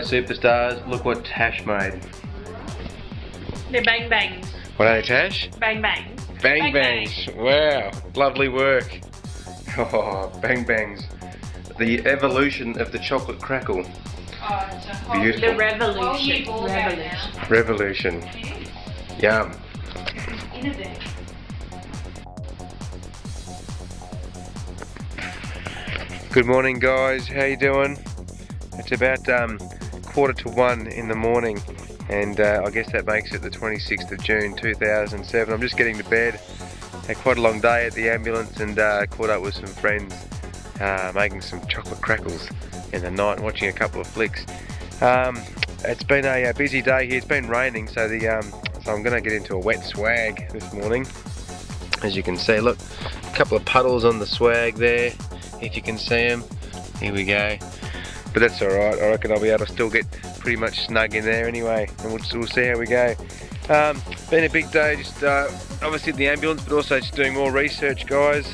superstars, look what Tash made. They're bang bangs. What are they, Tash? Bang bangs. Bang bangs. Wow, lovely work. Oh, bang bangs. The evolution of the chocolate crackle. Oh, it's a whole Beautiful. The revolution. ball game now. Revolution. Yum. Innovate. Good morning, guys. How you doing? It's about 1:45 in the morning, and I guess that makes it the 26th of June 2007. I'm just getting to bed. Had quite a long day at the ambulance, and caught up with some friends, making some chocolate crackles in the night, and watching a couple of flicks. It's been a busy day here. It's been raining, so I'm going to get into a wet swag this morning. As you can see, look, a couple of puddles on the swag there, if you can see them. Here we go. But that's alright, I reckon I'll be able to still get pretty much snug in there anyway, and we'll see how we go. Been a big day, just obviously at the ambulance, but also just doing more research, guys,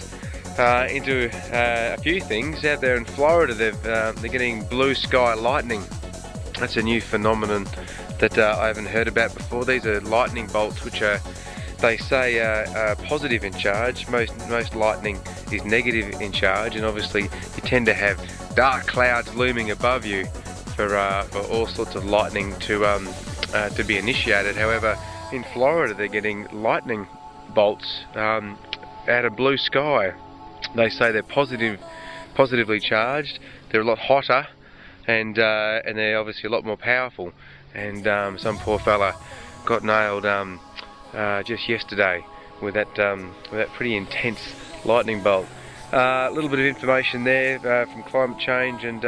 into a few things. Out there in Florida, they're getting blue sky lightning. That's a new phenomenon that I haven't heard about before. These are lightning bolts which are, they say, are positive in charge. Most lightning is negative in charge, and obviously you tend to have dark clouds looming above you for all sorts of lightning to be initiated. However, in Florida they're getting lightning bolts out of blue sky. They say they're positively charged. They're a lot hotter, and they're obviously a lot more powerful. And some poor fella got nailed just yesterday with that pretty intense lightning bolt. A little bit of information there from climate change, and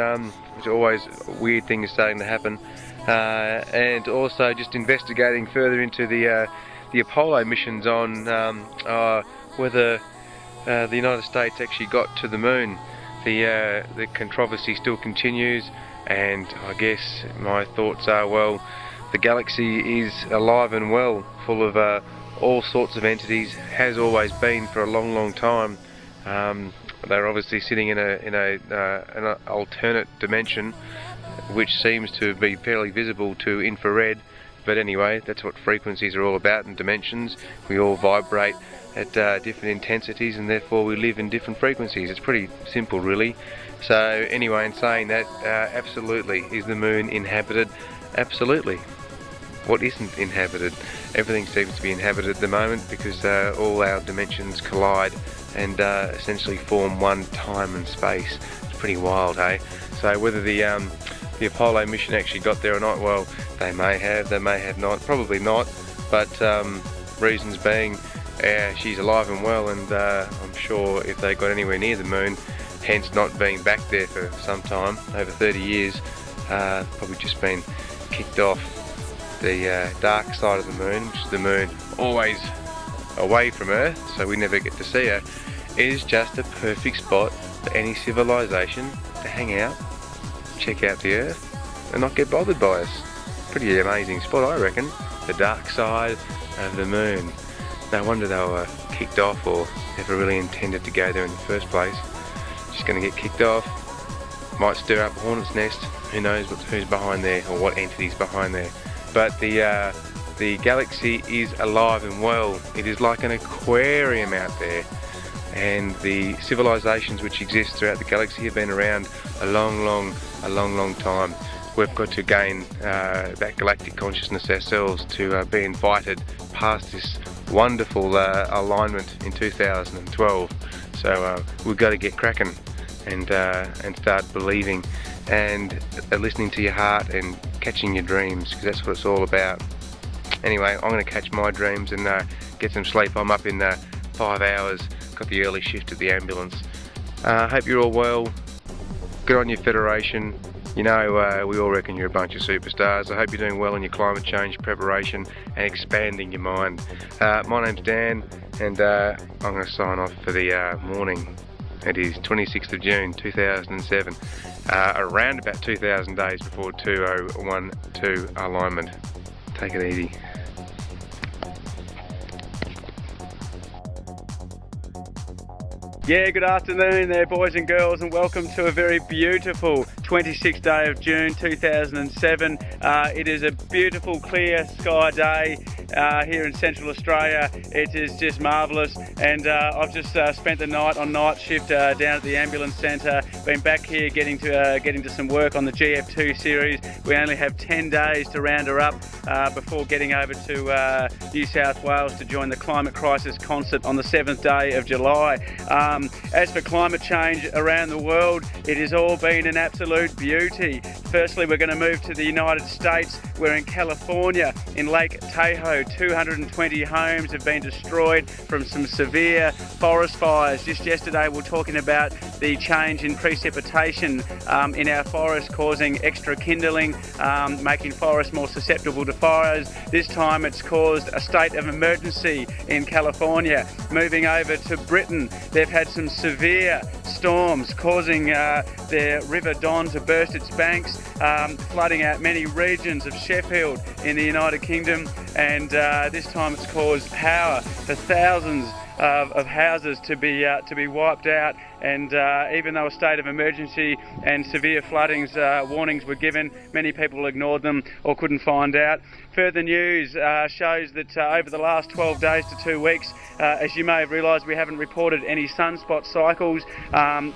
which are always weird things starting to happen, and also just investigating further into the Apollo missions on whether the United States actually got to the moon. The controversy still continues, and I guess my thoughts are, well, the galaxy is alive and well, full of all sorts of entities, has always been for a long time. They're obviously sitting in an alternate dimension, which seems to be fairly visible to infrared. But anyway, that's what frequencies are all about, and dimensions. We all vibrate at different intensities, and therefore we live in different frequencies. It's pretty simple, really. So anyway, in saying that, absolutely, is the moon inhabited? Absolutely. What isn't inhabited? Everything seems to be inhabited at the moment, because all our dimensions collide and essentially form one time and space. It's pretty wild, hey? So whether the Apollo mission actually got there or not, well, they may have not, probably not, but reasons being, she's alive and well, and I'm sure if they got anywhere near the moon, hence not being back there for some time, over 30 years, probably just been kicked off the dark side of the moon, which is the moon always away from Earth, so we never get to see her. It is just a perfect spot for any civilization to hang out, check out the Earth, and not get bothered by us. Pretty amazing spot, I reckon. The dark side of the moon. No wonder they were kicked off, or never really intended to go there in the first place. Just going to get kicked off. Might stir up a hornet's nest. Who knows who's behind there, or what entity's behind there. But the galaxy is alive and well. It is like an aquarium out there, and the civilizations which exist throughout the galaxy have been around a long time. We've got to gain that galactic consciousness ourselves to be invited past this wonderful alignment in 2012. So we've got to get cracking and start believing and listening to your heart and catching your dreams, because that's what it's all about. Anyway, I'm going to catch my dreams and get some sleep. I'm up in 5 hours, got the early shift at the ambulance. Hope you're all well. Good on your Federation. You know, we all reckon you're a bunch of superstars. I hope you're doing well in your climate change preparation and expanding your mind. My name's Dan, and I'm going to sign off for the morning. It is 26th of June 2007, around about 2,000 days before 2012 alignment. Take it easy. Yeah, good afternoon there, boys and girls, and welcome to a very beautiful 26th day of June 2007. It is a beautiful clear sky day here in Central Australia. It is just marvellous, and I've just spent the night on night shift down at the ambulance centre. Been back here getting to some work on the GF2 series. We only have 10 days to round her up before getting over to New South Wales to join the Climate Crisis concert on the 7th day of July. As for climate change around the world, it has all been an absolute beauty. Firstly, we're going to move to the United States. We're in California, in Lake Tahoe. 220 homes have been destroyed from some severe forest fires. Just yesterday we were talking about the change in precipitation in our forests causing extra kindling, making forests more susceptible to fires. This time it's caused a state of emergency in California. Moving over to Britain, they've had some severe storms causing the River Don to burst its banks, flooding out many regions of Sheffield in the United Kingdom, and this time it's caused power for thousands of houses to be wiped out. And even though a state of emergency and severe floodings warnings were given, many people ignored them or couldn't find out. Further news shows that over the last 12 days to 2 weeks, as you may have realised, we haven't reported any sunspot cycles.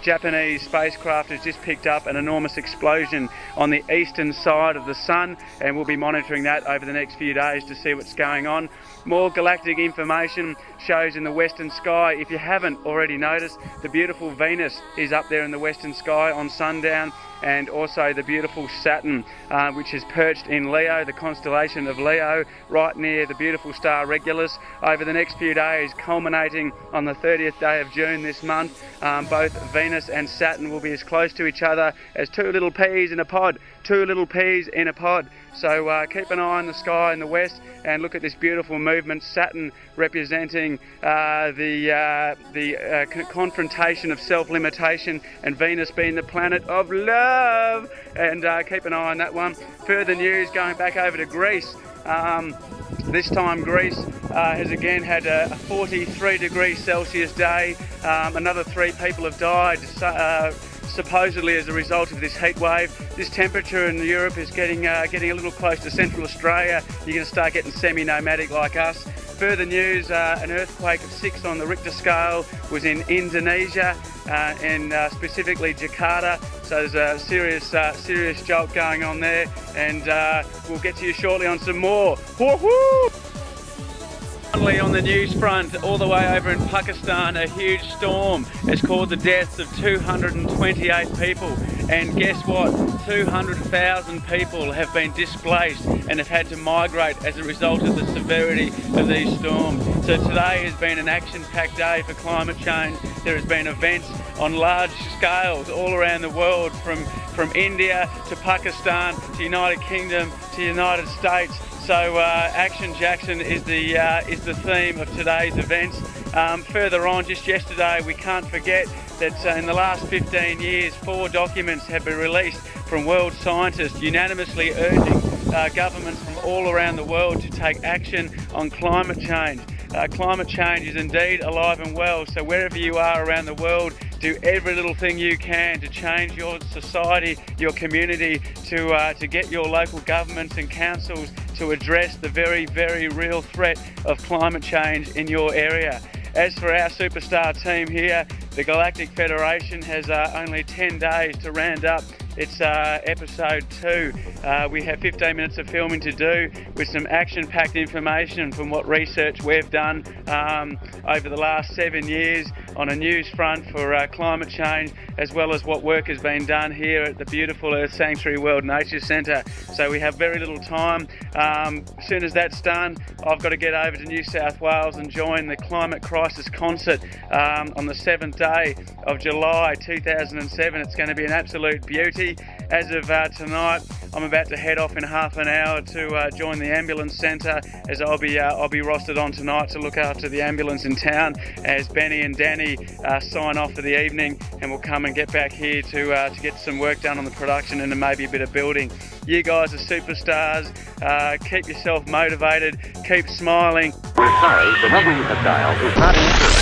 Japanese spacecraft has just picked up an enormous explosion on the eastern side of the sun, and we'll be monitoring that over the next few days to see what's going on. More galactic information shows in the western sky. If you haven't already noticed, the beautiful Venus is up there in the western sky on sundown, and also the beautiful Saturn, which is perched in Leo, the constellation of Leo, right near the beautiful star Regulus. Over the next few days, culminating on the 30th day of June this month, both Venus and Saturn will be as close to each other as two little peas in a pod. Two little peas in a pod. So keep an eye on the sky in the west and look at this beautiful movement. Saturn representing the confrontation of self-limitation, and Venus being the planet of love. And keep an eye on that one. Further news going back over to Greece. This time Greece has again had a 43 degrees Celsius day. Another 3 people have died, supposedly as a result of this heat wave. This temperature in Europe is getting a little close to Central Australia. You're going to start getting semi-nomadic like us. Further news, an earthquake of 6 on the Richter scale was in Indonesia, and specifically Jakarta. So there's a serious jolt going on there, and we'll get to you shortly on some more. Woohoo! On the news front, all the way over in Pakistan, a huge storm has caused the deaths of 228 people, and guess what? 200,000 people have been displaced and have had to migrate as a result of the severity of these storms. So today has been an action-packed day for climate change. There has been events on large scales all around the world, from India to Pakistan to United Kingdom to United States. So Action Jackson is the theme of today's events. Further on, just yesterday, we can't forget that in the last 15 years, 4 documents have been released from world scientists unanimously urging governments from all around the world to take action on climate change. Climate change is indeed alive and well, so wherever you are around the world, do every little thing you can to change your society, your community, to get your local governments and councils to address the very, very real threat of climate change in your area. As for our superstar team here, the Galactic Federation has only 10 days to round up its episode 2. We have 15 minutes of filming to do with some action-packed information from what research we've done over the last 7 years on a news front for climate change, as well as what work has been done here at the beautiful Earth Sanctuary World Nature Centre. So we have very little time. As soon as that's done, I've got to get over to New South Wales and join the Climate Crisis concert on the 7th day of July 2007. It's going to be an absolute beauty. As of tonight, I'm about to head off in half an hour to join the ambulance centre, as I'll be rostered on tonight to look after the ambulance in town as Benny and Danny sign off for the evening, and we'll come and get back here to get some work done on the production and maybe a bit of building. You guys are superstars. Keep yourself motivated. Keep smiling. We're sorry, the number you have dialed is not answering.